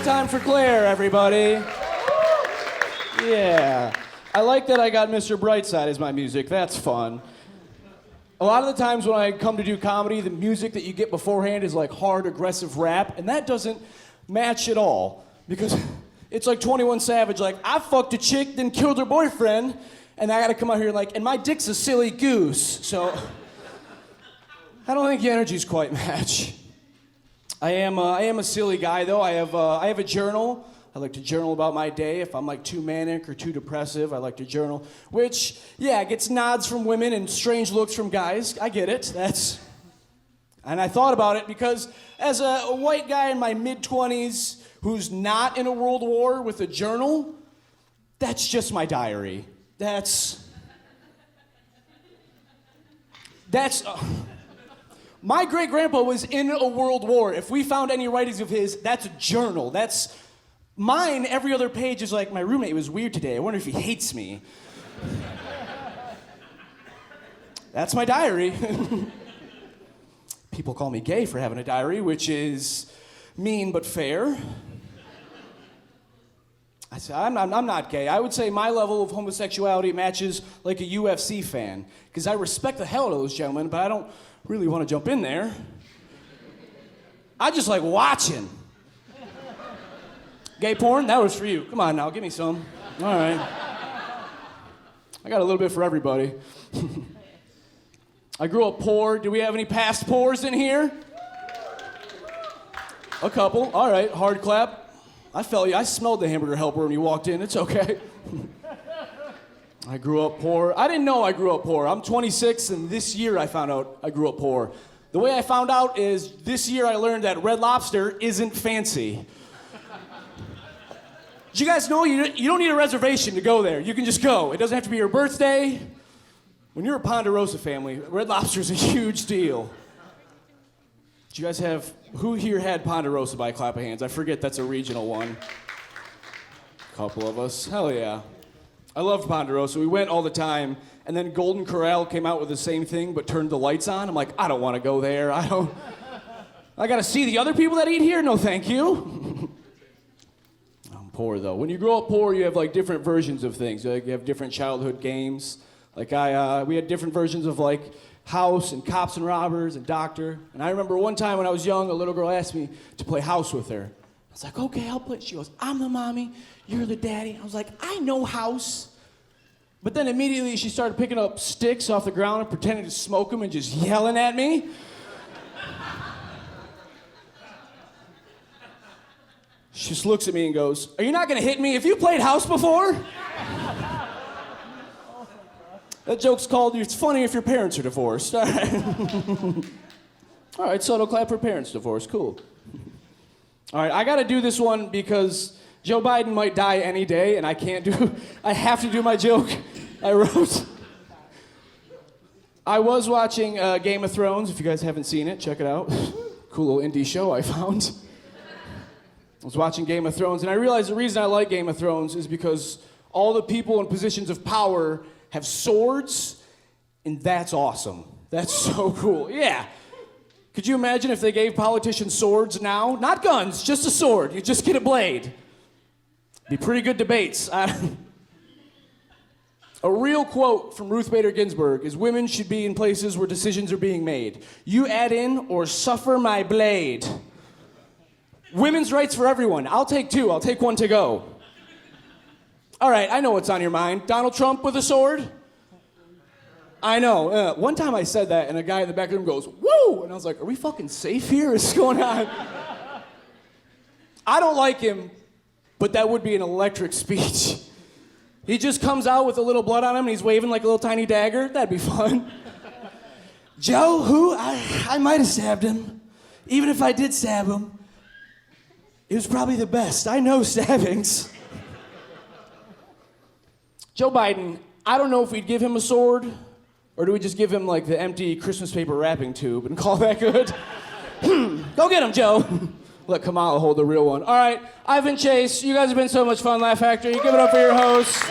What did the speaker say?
time for Claire, everybody. Yeah. I like that I got Mr. Brightside as my music. That's fun. A lot of the times when I come to do comedy, the music that you get beforehand is like hard, aggressive rap, and that doesn't match at all. Because it's like 21 Savage, like, I fucked a chick, then killed her boyfriend, and I gotta come out here like, and my dick's a silly goose. So, I don't think the energies quite match. I am a silly guy, though. I have a journal. I like to journal about my day. If I'm like too manic or too depressive, I like to journal. Which, yeah, gets nods from women and strange looks from guys. I get it. And I thought about it because as a white guy in my mid-20s who's not in a world war with a journal, that's just my diary. My great-grandpa was in a world war. If we found any writings of his, that's a journal. That's mine. Every other page is like, my roommate was weird today. I wonder if he hates me. That's my diary. People call me gay for having a diary, which is mean but fair. I'm not gay. I would say my level of homosexuality matches like a UFC fan, because I respect the hell out of those gentlemen, but I don't really want to jump in there. I just like watching. Gay porn? That was for you. Come on now, give me some. All right. I got a little bit for everybody. I grew up poor. Do we have any past poors in here? A couple. All right, hard clap. I felt you. I smelled the hamburger helper when you walked in. It's okay. I grew up poor. I didn't know I grew up poor. I'm 26, and this year I found out I grew up poor. The way I found out is this year I learned that Red Lobster isn't fancy. Did you guys know you don't need a reservation to go there? You can just go. It doesn't have to be your birthday. When you're a Ponderosa family, Red Lobster's a huge deal. Do you guys have, who here had Ponderosa by clap of hands? I forget that's a regional one. A couple of us. Hell yeah. I loved Ponderosa. We went all the time, and then Golden Corral came out with the same thing but turned the lights on. I'm like, I don't want to go there. I gotta see the other people that eat here? No, thank you. I'm poor, though. When you grow up poor, you have like different versions of things. Like, you have different childhood games. Like we had different versions of like House and Cops and Robbers and Doctor. And I remember one time when I was young, a little girl asked me to play House with her. I was like, okay, I'll play. She goes, I'm the mommy, you're the daddy. I was like, I know House. But then immediately she started picking up sticks off the ground and pretending to smoke them and just yelling at me. She just looks at me and goes, are you not gonna hit me? Have you played House before? That joke's called, it's funny if your parents are divorced. All right. All right, subtle clap for parents divorced, cool. All right, I gotta do this one because Joe Biden might die any day and I have to do my joke I wrote. I was watching Game of Thrones. If you guys haven't seen it, check it out. Cool little indie show I found. I was watching Game of Thrones and I realized the reason I like Game of Thrones is because all the people in positions of power have swords, and that's awesome. That's so cool. Yeah. Could you imagine if they gave politicians swords now? Not guns, just a sword. You just get a blade. Be pretty good debates. A real quote from Ruth Bader Ginsburg is, women should be in places where decisions are being made. You add in or suffer my blade. Women's rights for everyone. I'll take two. I'll take one to go. All right, I know what's on your mind. Donald Trump with a sword? I know. One time I said that, and a guy in the back of the room goes, woo! And I was like, are we fucking safe here? What's going on? I don't like him, but that would be an electric speech. He just comes out with a little blood on him, and he's waving like a little tiny dagger. That'd be fun. Joe, who? I might have stabbed him. Even if I did stab him, it was probably the best. I know stabbings. Joe Biden, I don't know if we'd give him a sword, or do we just give him like the empty Christmas paper wrapping tube and call that good? Go get him, Joe. Let Kamala hold the real one. All right, Ivan Chase, you guys have been so much fun, Laugh Factory. Give it up for your hosts.